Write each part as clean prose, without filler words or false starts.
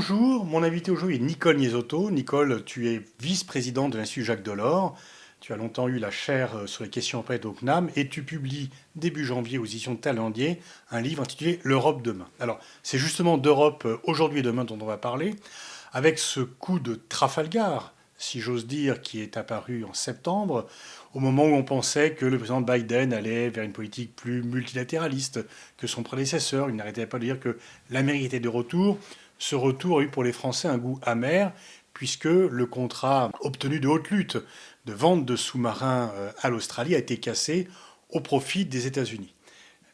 Bonjour, mon invité aujourd'hui est Nicole Niesotto. Nicole, tu es vice-présidente de l'Institut Jacques Delors. Tu as longtemps eu la chaire sur les questions après au CNAM et tu publies début janvier aux éditions Talendier un livre intitulé L'Europe demain. Alors, c'est justement d'Europe aujourd'hui et demain dont on va parler, avec ce coup de Trafalgar, si j'ose dire, qui est apparu en septembre, au moment où on pensait que le président Biden allait vers une politique plus multilatéraliste que son prédécesseur. Il n'arrêtait pas de dire que l'Amérique était de retour. Ce retour a eu pour les Français un goût amer, puisque le contrat obtenu de haute lutte de vente de sous-marins à l'Australie a été cassé au profit des États-Unis.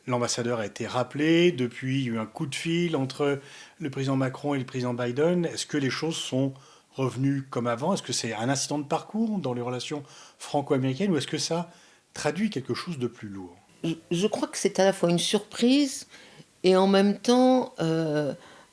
L'ambassadeur a été rappelé, depuis il y a eu un coup de fil entre le président Macron et le président Biden. Est-ce que les choses sont revenues comme avant? Est-ce que c'est un incident de parcours dans les relations franco-américaines ou est-ce que ça traduit quelque chose de plus lourd? Je crois que c'est à la fois une surprise et en même temps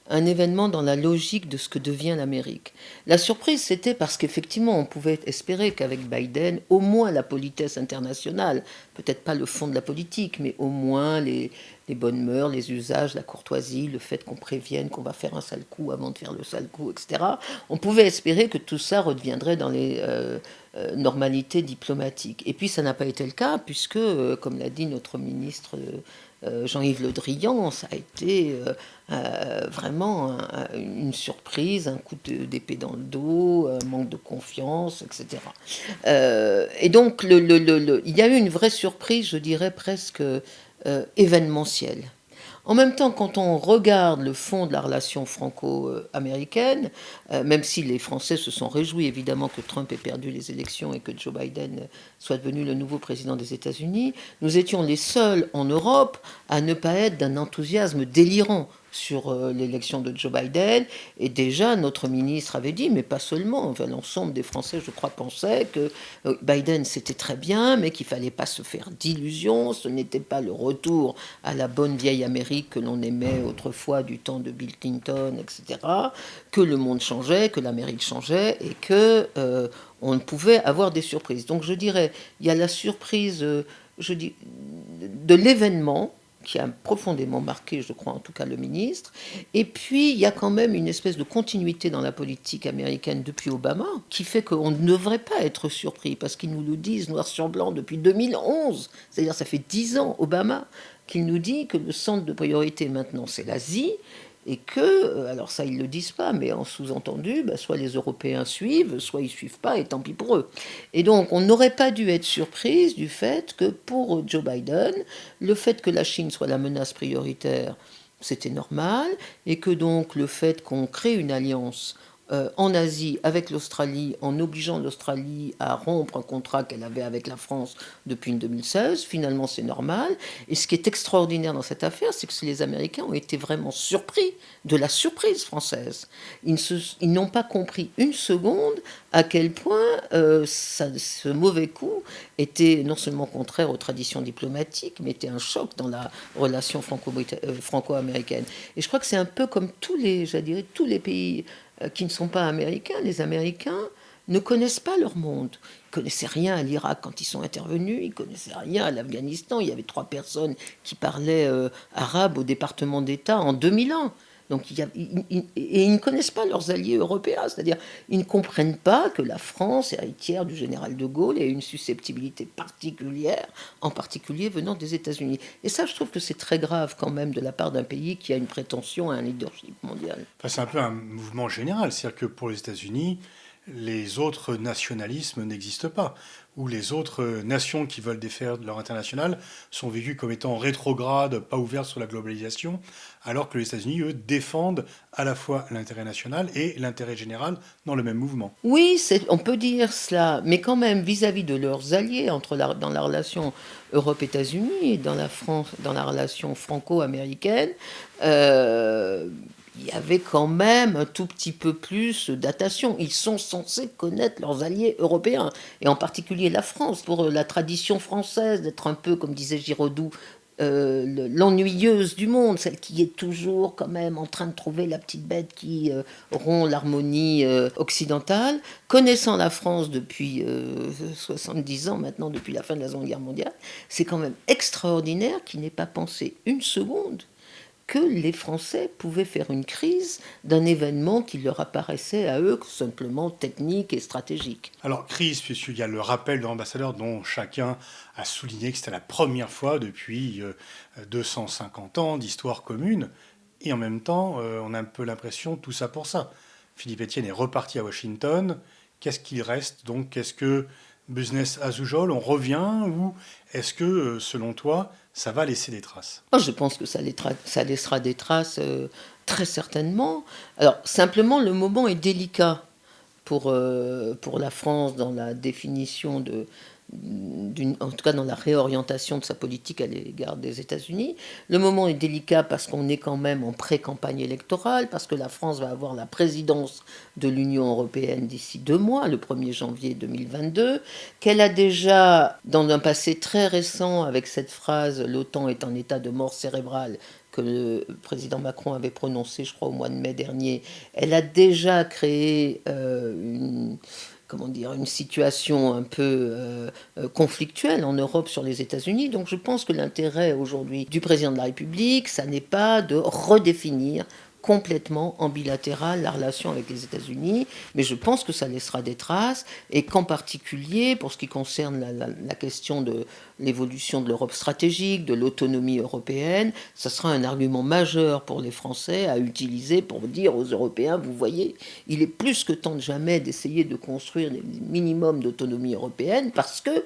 un événement dans la logique de ce que devient l'Amérique. La surprise, c'était parce qu'effectivement, on pouvait espérer qu'avec Biden, au moins la politesse internationale, peut-être pas le fond de la politique, mais au moins les bonnes mœurs, les usages, la courtoisie, le fait qu'on prévienne qu'on va faire un sale coup avant de faire le sale coup, etc. On pouvait espérer que tout ça redeviendrait dans les normalités diplomatiques. Et puis ça n'a pas été le cas, puisque, comme l'a dit notre ministre Jean-Yves Le Drian, ça a été vraiment une surprise, un coup d'épée dans le dos, un manque de confiance, etc. Et donc il y a eu une vraie surprise, je dirais presque événementielle. En même temps, quand on regarde le fond de la relation franco-américaine, même si les Français se sont réjouis évidemment que Trump ait perdu les élections et que Joe Biden soit devenu le nouveau président des États-Unis, nous étions les seuls en Europe à ne pas être d'un enthousiasme délirant sur l'élection de Joe Biden. Et déjà, notre ministre avait dit, mais pas seulement, enfin, l'ensemble des Français, je crois, pensaient que Biden, c'était très bien, mais qu'il ne fallait pas se faire d'illusions, ce n'était pas le retour à la bonne vieille Amérique que l'on aimait autrefois du temps de Bill Clinton, etc., que le monde changeait, que l'Amérique changeait, et que on pouvait avoir des surprises. Donc je dirais, il y a la surprise de l'événement, qui a profondément marqué, je crois, en tout cas le ministre. Et puis, il y a quand même une espèce de continuité dans la politique américaine depuis Obama, qui fait qu'on ne devrait pas être surpris, parce qu'ils nous le disent noir sur blanc depuis 2011, c'est-à-dire ça fait 10 ans, Obama, qu'il nous dit que le centre de priorité maintenant, c'est l'Asie, et que, alors ça ils le disent pas, mais en sous-entendu, soit les Européens suivent, soit ils suivent pas, et tant pis pour eux. Et donc on n'aurait pas dû être surprise du fait que pour Joe Biden, le fait que la Chine soit la menace prioritaire, c'était normal, et que donc le fait qu'on crée une alliance en Asie avec l'Australie, en obligeant l'Australie à rompre un contrat qu'elle avait avec la France depuis 2016. Finalement, c'est normal. Et ce qui est extraordinaire dans cette affaire, c'est que les Américains ont été vraiment surpris de la surprise française. Ils n'ont pas compris une seconde à quel point ce mauvais coup était non seulement contraire aux traditions diplomatiques, mais était un choc dans la relation franco-américaine. Et je crois que c'est un peu comme tous les pays qui ne sont pas américains. Les Américains ne connaissent pas leur monde. Ils connaissaient rien à l'Irak quand ils sont intervenus, ils connaissaient rien à l'Afghanistan. Il y avait 3 personnes qui parlaient arabe au département d'État en 2001. Donc, ils ne connaissent pas leurs alliés européens, c'est-à-dire ils ne comprennent pas que la France, héritière du général de Gaulle, ait une susceptibilité particulière, en particulier venant des États-Unis. Et ça, je trouve que c'est très grave quand même de la part d'un pays qui a une prétention à un leadership mondial. Enfin, c'est un peu un mouvement général, c'est-à-dire que pour les États-Unis, les autres nationalismes n'existent pas, ou les autres nations qui veulent défaire leur international sont vécues comme étant rétrogrades, pas ouvertes sur la globalisation, alors que les États-Unis, eux, défendent à la fois l'intérêt national et l'intérêt général dans le même mouvement. Oui, on peut dire cela, mais quand même vis-à-vis de leurs alliés, dans la relation Europe-États-Unis et dans la relation franco-américaine, euh, il y avait quand même un tout petit peu plus d'attention. Ils sont censés connaître leurs alliés européens, et en particulier la France, pour la tradition française d'être un peu, comme disait Giraudoux, l'ennuyeuse du monde, celle qui est toujours quand même en train de trouver la petite bête qui rompt l'harmonie occidentale. Connaissant la France depuis 70 ans maintenant, depuis la fin de la Seconde Guerre mondiale, c'est quand même extraordinaire qu'il n'ait pas pensé une seconde que les Français pouvaient faire une crise d'un événement qui leur apparaissait à eux simplement technique et stratégique. Alors, crise, puisqu'il y a le rappel de l'ambassadeur dont chacun a souligné que c'était la première fois depuis 250 ans d'histoire commune, et en même temps, on a un peu l'impression tout ça pour ça. Philippe Etienne est reparti à Washington. Qu'est-ce qu'il reste donc? Est-ce que business as usual, on revient, ou est-ce que, selon toi, ça va laisser des traces? Moi, je pense que ça laissera des traces très certainement. Alors, simplement, le moment est délicat pour la France dans la définition en tout cas dans la réorientation de sa politique à l'égard des États-Unis. Le moment est délicat parce qu'on est quand même en pré-campagne électorale, parce que la France va avoir la présidence de l'Union européenne d'ici 2 mois, le 1er janvier 2022, qu'elle a déjà, dans un passé très récent, avec cette phrase « l'OTAN est en état de mort cérébrale », que le président Macron avait prononcé, je crois, au mois de mai dernier, elle a déjà créé une situation un peu conflictuelle en Europe sur les États-Unis. Donc je pense que l'intérêt aujourd'hui du président de la République, ça n'est pas de redéfinir complètement en bilatéral la relation avec les États-Unis, mais je pense que ça laissera des traces, et qu'en particulier, pour ce qui concerne la question de l'évolution de l'Europe stratégique, de l'autonomie européenne, ça sera un argument majeur pour les Français à utiliser pour dire aux Européens, vous voyez, il est plus que temps de jamais d'essayer de construire des minimums d'autonomie européenne, parce que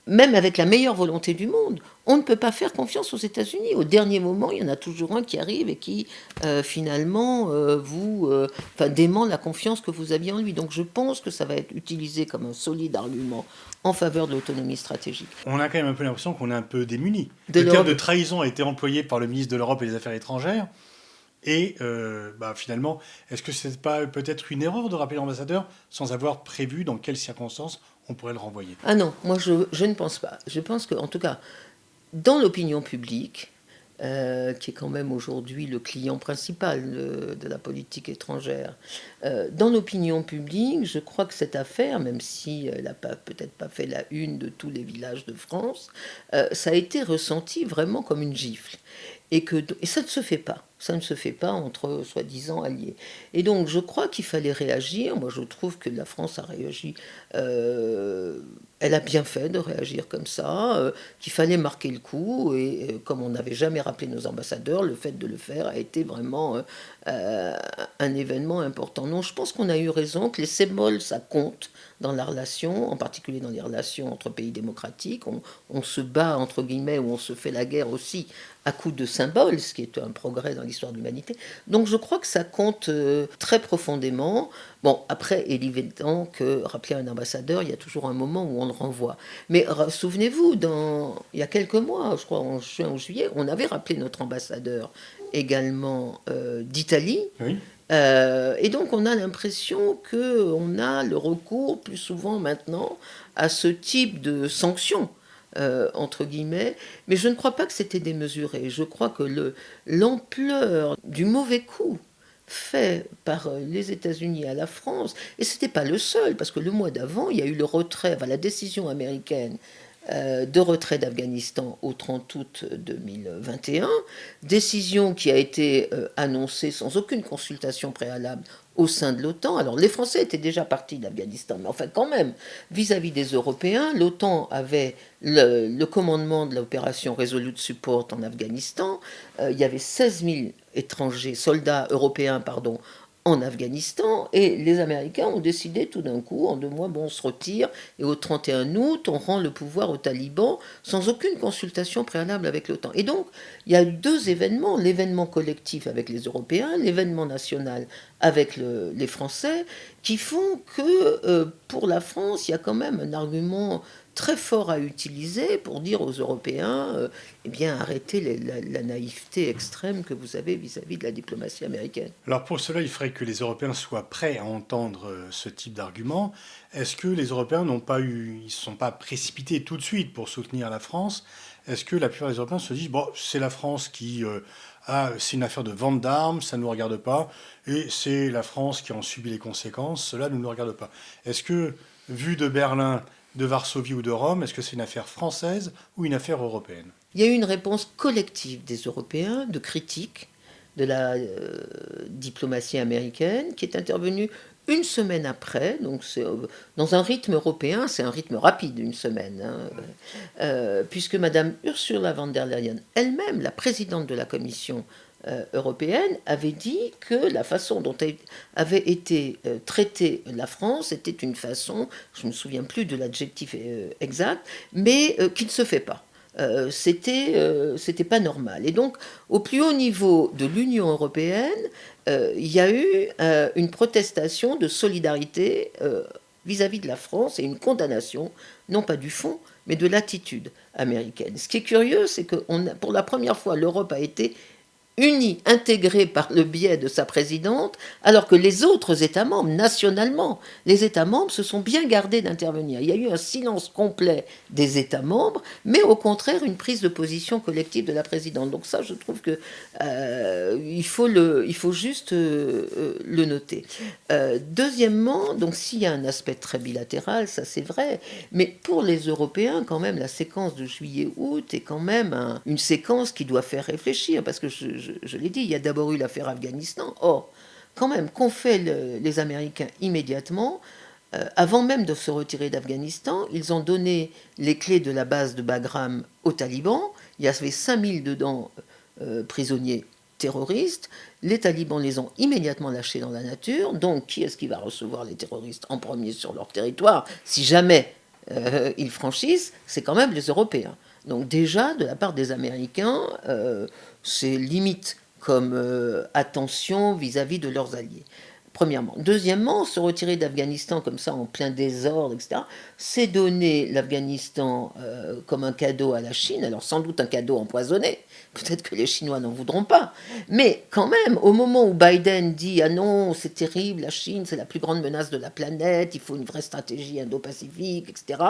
même avec la meilleure volonté du monde, on ne peut pas faire confiance aux États-Unis. Au dernier moment, il y en a toujours un qui arrive et qui, finalement, dément la confiance que vous aviez en lui. Donc je pense que ça va être utilisé comme un solide argument en faveur de l'autonomie stratégique. On a quand même un peu l'impression qu'on est un peu démunis. De Le terme l'Europe. de trahison a été employé par le ministre de l'Europe et des Affaires étrangères. Et finalement, est-ce que c'est pas peut-être une erreur de rappeler l'ambassadeur sans avoir prévu dans quelles circonstances on pourrait le renvoyer? Ah non, moi je ne pense pas. Je pense qu'en tout cas, dans l'opinion publique, qui est quand même aujourd'hui le client principal de la politique étrangère, dans l'opinion publique, je crois que cette affaire, même si elle n'a peut-être pas fait la une de tous les villages de France, ça a été ressenti vraiment comme une gifle. Et ça ne se fait pas. Ça ne se fait pas entre soi-disant alliés. Et donc je crois qu'il fallait réagir. Moi je trouve que la France a réagi. Elle a bien fait de réagir comme ça, qu'il fallait marquer le coup. Et comme on n'avait jamais rappelé nos ambassadeurs, le fait de le faire a été vraiment un événement important. Non, je pense qu'on a eu raison, que les symboles, ça compte dans la relation, en particulier dans les relations entre pays démocratiques. On se bat, entre guillemets, ou on se fait la guerre aussi à coups de symboles, ce qui est un progrès dans l'histoire de l'humanité. Donc je crois que ça compte très profondément. Bon, après, il est évident que rappeler un ambassadeur, il y a toujours un moment où on le renvoie. Mais souvenez-vous, il y a quelques mois, je crois en juin ou juillet, on avait rappelé notre ambassadeur également d'Italie. Oui. Et donc on a l'impression qu'on a le recours plus souvent maintenant à ce type de sanctions. Entre guillemets, mais je ne crois pas que c'était démesuré. Je crois que l'ampleur du mauvais coup fait par les États-Unis à la France, et ce n'était pas le seul, parce que le mois d'avant, il y a eu le retrait, la décision américaine de retrait d'Afghanistan au 30 août 2021, décision qui a été annoncée sans aucune consultation préalable au sein de l'OTAN. Alors les Français étaient déjà partis d'Afghanistan, mais enfin quand même, vis-à-vis des Européens, l'OTAN avait le commandement de l'opération Resolute Support en Afghanistan. Il y avait 16 000 soldats européens, en Afghanistan, et les Américains ont décidé tout d'un coup, en 2 mois, bon, on se retire, et au 31 août, on rend le pouvoir aux talibans sans aucune consultation préalable avec l'OTAN. Et donc, il y a eu 2 événements, l'événement collectif avec les Européens, l'événement national avec les Français, qui font que pour la France, il y a quand même un argument très fort à utiliser pour dire aux Européens, eh bien, arrêtez la naïveté extrême que vous avez vis-à-vis de la diplomatie américaine. Alors pour cela, il faudrait que les Européens soient prêts à entendre ce type d'argument. Est-ce que les Européens ils ne se sont pas précipités tout de suite pour soutenir la France? Est-ce que la plupart des Européens se disent, bon, c'est la France qui c'est une affaire de vente d'armes, ça ne nous regarde pas, et c'est la France qui en subit les conséquences, cela ne nous regarde pas. Est-ce que, vu de Berlin, de Varsovie ou de Rome? Est-ce que c'est une affaire française ou une affaire européenne? Il y a eu une réponse collective des Européens, de critique de la diplomatie américaine, qui est intervenue une semaine après, donc c'est, dans un rythme européen, c'est un rythme rapide, une semaine, hein, puisque Madame Ursula von der Leyen elle-même, la présidente de la Commission européenne, avait dit que la façon dont avait été traitée la France était une façon, je ne me souviens plus de l'adjectif exact, mais qui ne se fait pas. C'était pas normal. Et donc, au plus haut niveau de l'Union européenne, il y a eu une protestation de solidarité vis-à-vis de la France et une condamnation, non pas du fond, mais de l'attitude américaine. Ce qui est curieux, c'est que pour la première fois, l'Europe a été unie, intégrée par le biais de sa présidente, alors que les autres États membres, nationalement, les États membres se sont bien gardés d'intervenir. Il y a eu un silence complet des États membres, mais au contraire une prise de position collective de la présidente. Donc ça, je trouve que il faut juste le noter. Deuxièmement, donc s'il y a un aspect très bilatéral, ça c'est vrai, mais pour les Européens, quand même, la séquence de juillet-août est quand même une séquence qui doit faire réfléchir, parce que je l'ai dit, il y a d'abord eu l'affaire Afghanistan. Or, quand même, qu'ont fait les Américains immédiatement, avant même de se retirer d'Afghanistan, ils ont donné les clés de la base de Bagram aux talibans. Il y avait 5000 dedans prisonniers terroristes. Les talibans les ont immédiatement lâchés dans la nature. Donc, qui est-ce qui va recevoir les terroristes en premier sur leur territoire, si jamais ils franchissent? C'est quand même les Européens. Donc déjà, de la part des Américains, c'est limite comme attention vis-à-vis de leurs alliés. Premièrement. Deuxièmement, se retirer d'Afghanistan comme ça en plein désordre, etc., c'est donner l'Afghanistan comme un cadeau à la Chine, alors sans doute un cadeau empoisonné, peut-être que les Chinois n'en voudront pas, mais quand même, au moment où Biden dit « Ah non, c'est terrible, la Chine, c'est la plus grande menace de la planète, il faut une vraie stratégie indo-pacifique, etc. »,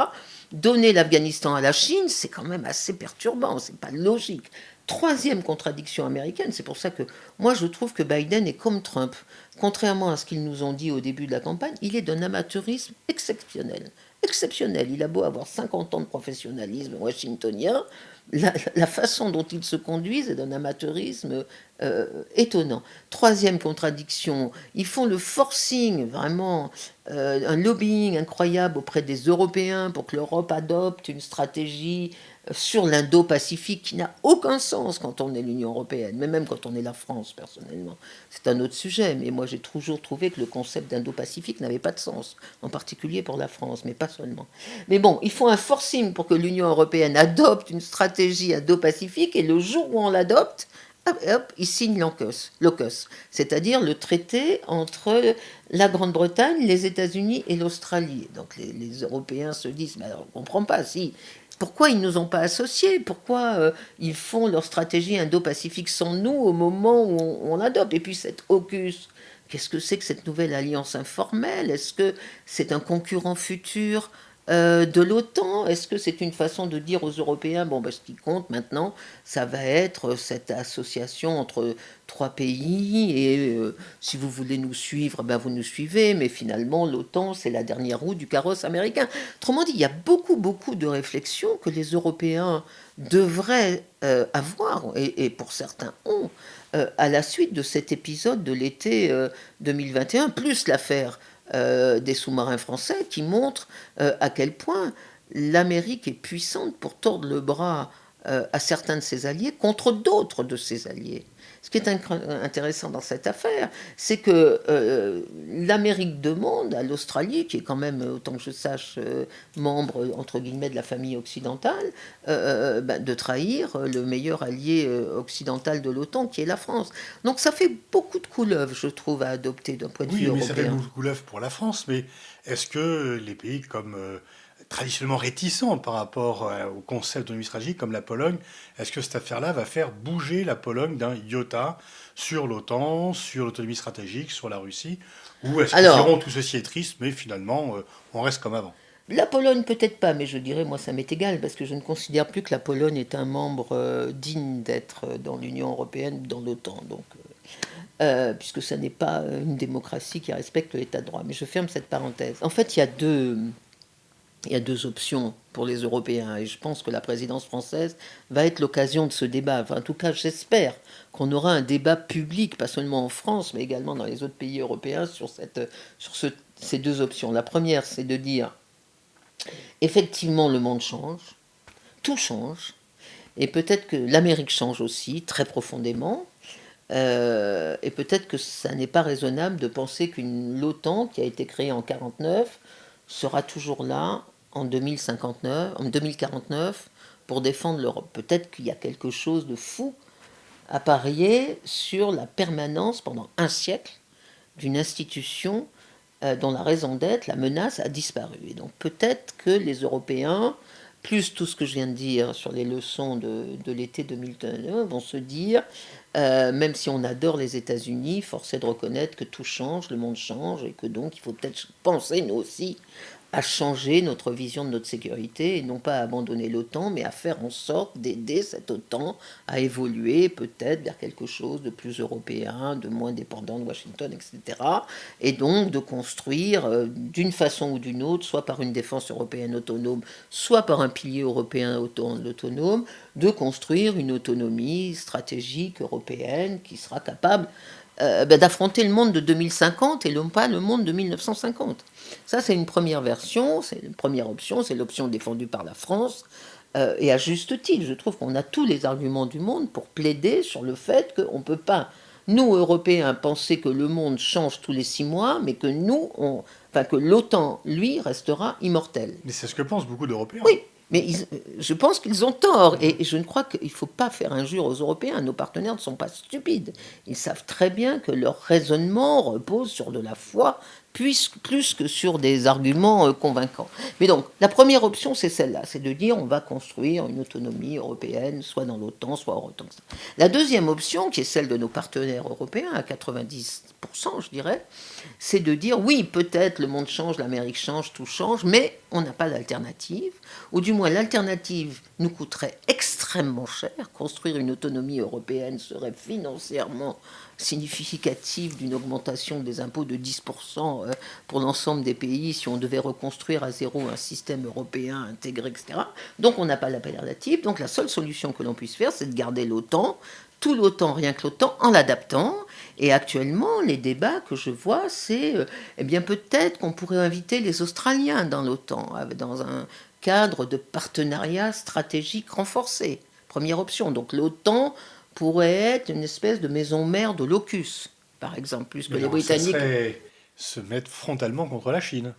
donner l'Afghanistan à la Chine, c'est quand même assez perturbant, c'est pas logique. Troisième contradiction américaine, c'est pour ça que moi je trouve que Biden est comme Trump. Contrairement à ce qu'ils nous ont dit au début de la campagne, il est d'un amateurisme exceptionnel. Exceptionnel. Il a beau avoir 50 ans de professionnalisme washingtonien, la façon dont il se conduit est d'un amateurisme étonnant. Troisième contradiction, ils font le forcing, vraiment, un lobbying incroyable auprès des Européens pour que l'Europe adopte une stratégie sur l'Indo-Pacifique qui n'a aucun sens quand on est l'Union européenne, mais même quand on est la France, personnellement. C'est un autre sujet, mais moi j'ai toujours trouvé que le concept d'Indo-Pacifique n'avait pas de sens, en particulier pour la France, mais pas seulement. Mais bon, ils font un forcing pour que l'Union européenne adopte une stratégie Indo-Pacifique, et le jour où on l'adopte, hop, ils signent l'AUKUS, c'est-à-dire le traité entre la Grande-Bretagne, les États-Unis et l'Australie. Donc les Européens se disent, mais alors on ne comprend pas, si. Pourquoi ils ne nous ont pas associés? Pourquoi ils font leur stratégie Indo-Pacifique sans nous au moment où on adopte? Et puis cette AUKUS, qu'est-ce que c'est que cette nouvelle alliance informelle? Est-ce que c'est un concurrent futur de l'OTAN? Est-ce que c'est une façon de dire aux Européens, bon, ben, ce qui compte maintenant, ça va être cette association entre trois pays, et si vous voulez nous suivre, ben, vous nous suivez, mais finalement, l'OTAN, c'est la dernière roue du carrosse américain. Autrement dit, il y a beaucoup, beaucoup de réflexions que les Européens devraient avoir, et pour certains ont, à la suite de cet épisode de l'été 2021, plus l'affaire des sous-marins français, qui montrent à quel point l'Amérique est puissante pour tordre le bras à certains de ses alliés contre d'autres de ses alliés. Ce qui est intéressant dans cette affaire, c'est que l'Amérique demande à l'Australie, qui est quand même, autant que je sache, membre, entre guillemets, de la famille occidentale, de trahir le meilleur allié occidental de l'OTAN, qui est la France. Donc ça fait beaucoup de couleuvres, je trouve, à adopter d'un point de vue Oui, mais européen. ça fait beaucoup de couleuvres pour la France, mais est-ce que les pays comme traditionnellement réticents par rapport au concept d'autonomie stratégique, comme la Pologne, est-ce que cette affaire-là va faire bouger la Pologne d'un iota sur l'OTAN, sur l'autonomie stratégique, sur la Russie? Ou est-ce qu'ils diront tout ceci est triste, mais finalement on reste comme avant? La Pologne peut-être pas, mais je dirais, moi ça m'est égal, parce que je ne considère plus que la Pologne est un membre digne d'être dans l'Union européenne ou dans l'OTAN, donc, puisque ça n'est pas une démocratie qui respecte l'état de droit. Mais je ferme cette parenthèse. En fait, il y a deux Il y a deux options pour les Européens et je pense que la présidence française va être l'occasion de ce débat. Enfin, en tout cas, j'espère qu'on aura un débat public, pas seulement en France, mais également dans les autres pays européens, ces deux options. La première, c'est de dire, effectivement, le monde change, tout change, et peut-être que l'Amérique change aussi, très profondément, et peut-être que ça n'est pas raisonnable de penser qu'une l'OTAN, qui a été créée en 1949, sera toujours là en 2059, en 2049 pour défendre l'Europe. Peut-être qu'il y a quelque chose de fou à parier sur la permanence pendant un siècle d'une institution dont la raison d'être, la menace, a disparu. Et donc peut-être que les Européens, plus tout ce que je viens de dire sur les leçons de l'été 2021, vont se dire, même si on adore les États-Unis, force est de reconnaître que tout change, le monde change, et que donc il faut peut-être penser, nous aussi, à changer notre vision de notre sécurité, et non pas à abandonner l'OTAN, mais à faire en sorte d'aider cette OTAN à évoluer peut-être vers quelque chose de plus européen, de moins dépendant de Washington, etc. Et donc de construire d'une façon ou d'une autre, soit par une défense européenne autonome, soit par un pilier européen autonome, de construire une autonomie stratégique européenne qui sera capable d'affronter le monde de 2050 et non pas le monde de 1950. Ça, c'est une première version, c'est une première option, c'est l'option défendue par la France, et à juste titre. Je trouve qu'on a tous les arguments du monde pour plaider sur le fait qu'on ne peut pas, nous, Européens, penser que le monde change tous les 6 mois, mais que enfin que l'OTAN, lui, restera immortel. Mais c'est ce que pensent beaucoup d'Européens. Oui, mais je pense qu'ils ont tort. Et je ne crois qu'il ne faut pas faire injure aux Européens. Nos partenaires ne sont pas stupides. Ils savent très bien que leur raisonnement repose sur de la foi, plus que sur des arguments convaincants. Mais donc, la première option, c'est celle-là. C'est de dire on va construire une autonomie européenne, soit dans l'OTAN, soit hors OTAN. La deuxième option, qui est celle de nos partenaires européens, à 90%, je dirais, c'est de dire oui, peut-être le monde change, l'Amérique change, tout change, mais on n'a pas d'alternative, ou du moins l'alternative nous coûterait extrêmement cher. Construire une autonomie européenne serait financièrement significatif d'une augmentation des impôts de 10% pour l'ensemble des pays si on devait reconstruire à zéro un système européen intégré, etc. Donc on n'a pas l'alternative. Donc la seule solution que l'on puisse faire, c'est de garder l'OTAN, tout l'OTAN, rien que l'OTAN, en l'adaptant. Et actuellement, les débats que je vois, c'est, eh bien peut-être qu'on pourrait inviter les Australiens dans l'OTAN, dans un cadre de partenariat stratégique renforcé. Première option. Donc l'OTAN pourrait être une espèce de maison mère de l'AUKUS, par exemple, plus que Mais les alors, Britanniques. ça serait se mettre frontalement contre la Chine.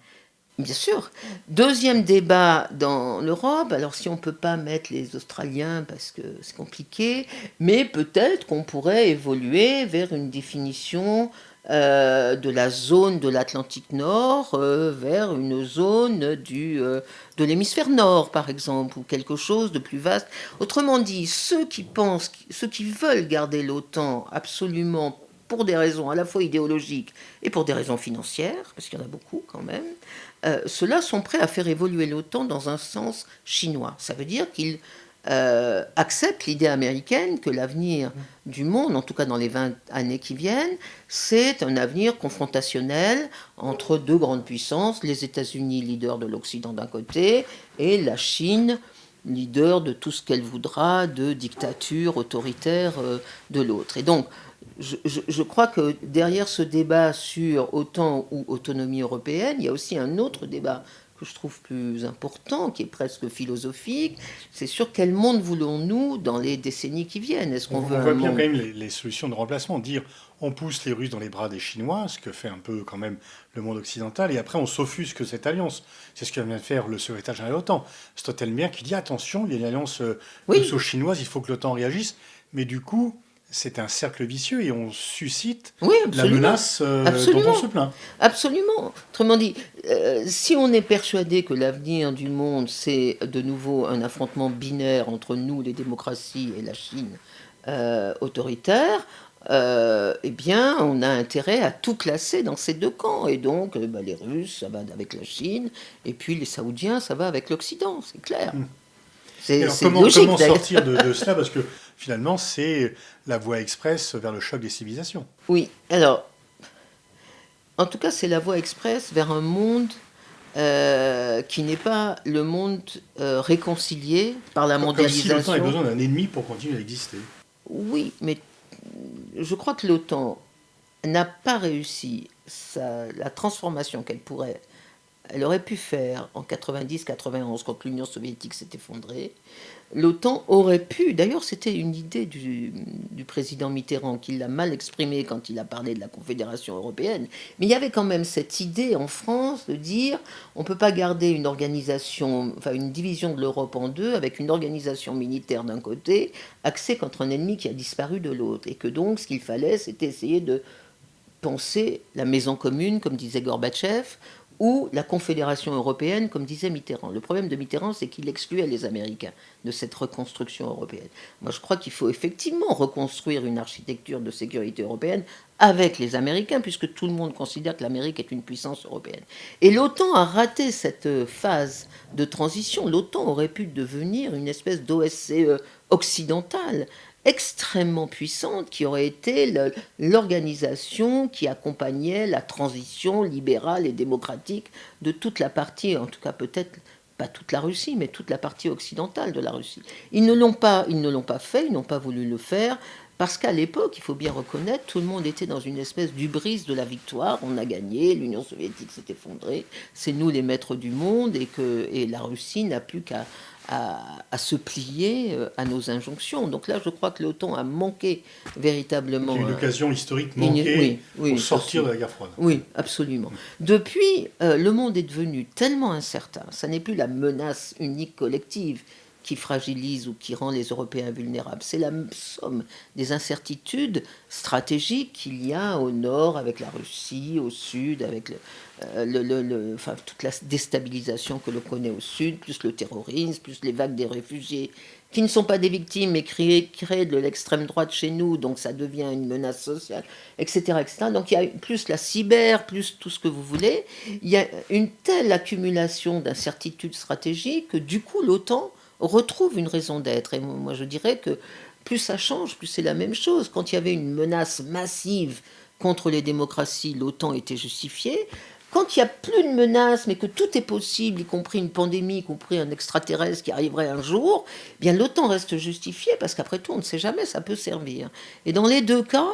Bien sûr. Deuxième débat dans l'Europe, alors si on ne peut pas mettre les Australiens parce que c'est compliqué, mais peut-être qu'on pourrait évoluer vers une définition de la zone de l'Atlantique Nord vers une zone de l'hémisphère nord, par exemple, ou quelque chose de plus vaste. Autrement dit, ceux qui veulent garder l'OTAN absolument pour des raisons à la fois idéologiques et pour des raisons financières, parce qu'il y en a beaucoup quand même, ceux-là sont prêts à faire évoluer l'OTAN dans un sens chinois. Ça veut dire qu'ils acceptent l'idée américaine que l'avenir du monde, en tout cas dans les 20 années qui viennent, c'est un avenir confrontationnel entre deux grandes puissances, les États-Unis, leader de l'Occident d'un côté, et la Chine, leader de tout ce qu'elle voudra de dictature autoritaire de l'autre. Et donc, je crois que derrière ce débat sur OTAN ou autonomie européenne, il y a aussi un autre débat que je trouve plus important, qui est presque philosophique. C'est sur quel monde voulons-nous dans les décennies qui viennent? Est-ce qu'on On veut un voit bien monde... quand même les solutions de remplacement. Dire on pousse les Russes dans les bras des Chinois, ce que fait un peu quand même le monde occidental, et après on s'offusque cette alliance. C'est ce que vient de faire le secrétaire général de l'OTAN. Stoltenberg qui dit attention, il y a une alliance Oui, russo-chinoise, il faut que l'OTAN réagisse. Mais du coup, c'est un cercle vicieux et on suscite oui, la absolument. menace dont on Absolument. se plaint. Absolument. Autrement dit, si on est persuadé que l'avenir du monde, c'est de nouveau un affrontement binaire entre nous, les démocraties, et la Chine autoritaire, eh bien, on a intérêt à tout classer dans ces deux camps. Et donc, les Russes, ça va avec la Chine, et puis les Saoudiens, ça va avec l'Occident, c'est clair. Et alors C'est comment logique, d'ailleurs. sortir de cela? Parce que finalement, c'est la voie express vers le choc des civilisations. Oui, alors, en tout cas, c'est la voie express vers un monde qui n'est pas le monde réconcilié par la Comme si l'OTAN avait mondialisation. besoin d'un ennemi pour continuer à exister. Oui, mais je crois que l'OTAN n'a pas réussi la transformation elle aurait pu faire en 90-91 quand l'Union soviétique s'est effondrée. L'OTAN aurait pu, d'ailleurs c'était une idée du président Mitterrand qui l'a mal exprimée quand il a parlé de la Confédération européenne, mais il y avait quand même cette idée en France de dire on ne peut pas garder une organisation, enfin une division de l'Europe en deux avec une organisation militaire d'un côté, axée contre un ennemi qui a disparu de l'autre, et que donc ce qu'il fallait c'était essayer de penser la maison commune, comme disait Gorbatchev, ou la Confédération européenne, comme disait Mitterrand. Le problème de Mitterrand, c'est qu'il excluait les Américains de cette reconstruction européenne. Moi, je crois qu'il faut effectivement reconstruire une architecture de sécurité européenne avec les Américains, puisque tout le monde considère que l'Amérique est une puissance européenne. Et l'OTAN a raté cette phase de transition. L'OTAN aurait pu devenir une espèce d'OSCE occidentale, extrêmement puissante, qui aurait été l'organisation qui accompagnait la transition libérale et démocratique de toute la partie, en tout cas peut-être pas toute la Russie, mais toute la partie occidentale de la Russie. Ils ne l'ont pas fait, ils n'ont pas voulu le faire, parce qu'à l'époque, il faut bien reconnaître, tout le monde était dans une espèce d'hubris de la victoire. On a gagné, l'Union soviétique s'est effondrée, c'est nous les maîtres du monde, et la Russie n'a plus qu'à se plier à nos injonctions. Donc là, je crois que l'OTAN a manqué véritablement. C'est une occasion historique manquée pour sortir de la guerre froide. Oui, absolument. Depuis, le monde est devenu tellement incertain. Ça n'est plus la menace unique collective qui fragilise ou qui rend les Européens vulnérables. C'est la somme des incertitudes stratégiques qu'il y a au nord avec la Russie, au sud avec enfin, toute la déstabilisation que l'on connaît au sud, plus le terrorisme, plus les vagues des réfugiés, qui ne sont pas des victimes, mais créées de l'extrême droite chez nous, donc ça devient une menace sociale, etc., etc. Donc il y a plus la cyber, plus tout ce que vous voulez. Il y a une telle accumulation d'incertitudes stratégiques que du coup l'OTAN retrouve une raison d'être. Et moi je dirais que plus ça change, plus c'est la même chose. Quand il y avait une menace massive contre les démocraties, l'OTAN était justifiée. Quand il n'y a plus de menaces, mais que tout est possible, y compris une pandémie, y compris un extraterrestre qui arriverait un jour, eh bien l'OTAN reste justifiée, parce qu'après tout, on ne sait jamais, ça peut servir. Et dans les deux cas,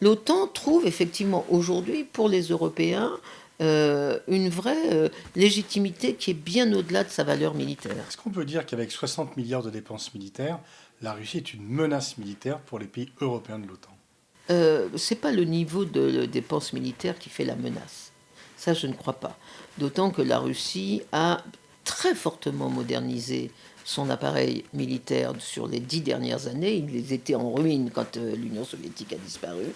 l'OTAN trouve effectivement aujourd'hui, pour les Européens, une vraie légitimité qui est bien au-delà de sa valeur militaire. Est-ce qu'on peut dire qu'avec 60 milliards de dépenses militaires, la Russie est une menace militaire pour les pays européens de l'OTAN? C'est pas le niveau de dépenses militaires qui fait la menace. Ça, je ne crois pas. D'autant que la Russie a très fortement modernisé son appareil militaire sur les 10 dernières années. Ils étaient en ruine quand l'Union soviétique a disparu.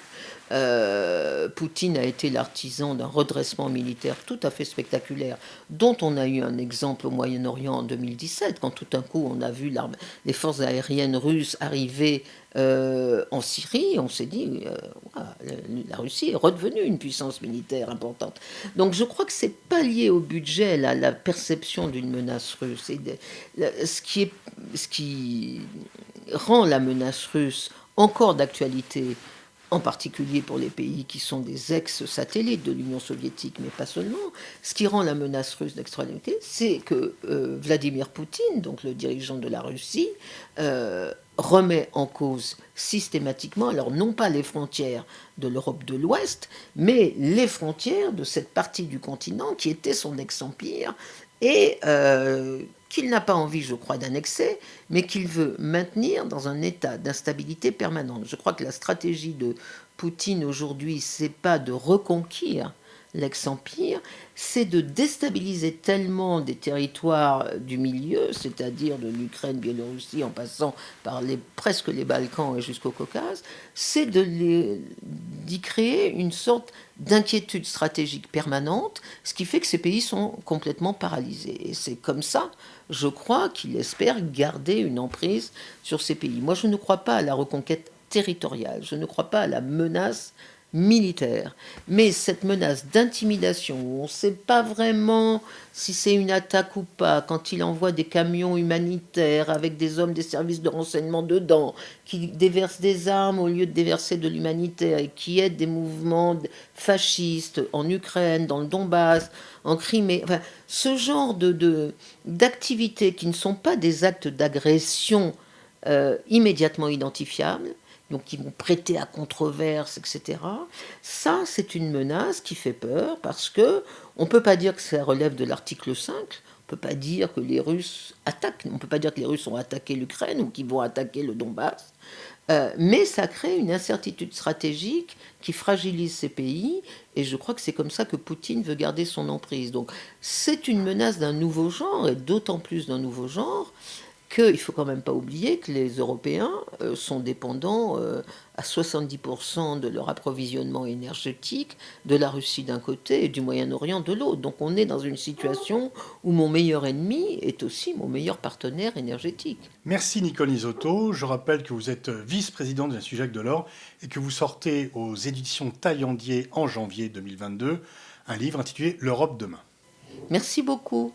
Poutine a été l'artisan d'un redressement militaire tout à fait spectaculaire, dont on a eu un exemple au Moyen-Orient en 2017, quand tout d'un coup on a vu les forces aériennes russes arriver en Syrie. On s'est dit, la Russie est redevenue une puissance militaire importante. Donc je crois que c'est pas lié au budget, la perception d'une menace russe. Ce qui rend la menace russe encore d'actualité, en particulier pour les pays qui sont des ex-satellites de l'Union soviétique, mais pas seulement. Ce qui rend la menace russe d'actualité, c'est que Vladimir Poutine, donc le dirigeant de la Russie, remet en cause systématiquement, alors non pas les frontières de l'Europe de l'Ouest, mais les frontières de cette partie du continent qui était son ex-empire, et qu'il n'a pas envie, je crois, d'annexer, mais qu'il veut maintenir dans un état d'instabilité permanente. Je crois que la stratégie de Poutine aujourd'hui, c'est pas de reconquérir l'ex-empire, c'est de déstabiliser tellement des territoires du milieu, c'est-à-dire de l'Ukraine, Biélorussie, en passant par presque les Balkans et jusqu'au Caucase, c'est d'y créer une sorte d'inquiétude stratégique permanente, ce qui fait que ces pays sont complètement paralysés. Et c'est comme ça, je crois, qu'il espère garder une emprise sur ces pays. Moi, je ne crois pas à la reconquête territoriale, je ne crois pas à la menace militaire. Mais cette menace d'intimidation, où on ne sait pas vraiment si c'est une attaque ou pas, quand il envoie des camions humanitaires avec des hommes des services de renseignement dedans, qui déversent des armes au lieu de déverser de l'humanitaire et qui aident des mouvements fascistes en Ukraine, dans le Donbass, en Crimée, enfin, ce genre d'activités qui ne sont pas des actes d'agression immédiatement identifiables, donc qui vont prêter à controverse, etc. Ça, c'est une menace qui fait peur parce que on ne peut pas dire que ça relève de l'article 5. On ne peut pas dire que les Russes attaquent. On ne peut pas dire que les Russes ont attaqué l'Ukraine ou qu'ils vont attaquer le Donbass. Mais ça crée une incertitude stratégique qui fragilise ces pays, et je crois que c'est comme ça que Poutine veut garder son emprise. Donc c'est une menace d'un nouveau genre, et d'autant plus d'un nouveau genre, qu'il ne faut quand même pas oublier que les Européens sont dépendants à 70% de leur approvisionnement énergétique de la Russie d'un côté et du Moyen-Orient de l'autre. Donc on est dans une situation où mon meilleur ennemi est aussi mon meilleur partenaire énergétique. Merci Nicole Isotto. Je rappelle que vous êtes vice-présidente de l'Institut Jacques Delors et que vous sortez aux éditions Taillandier en janvier 2022 un livre intitulé L'Europe demain. Merci beaucoup.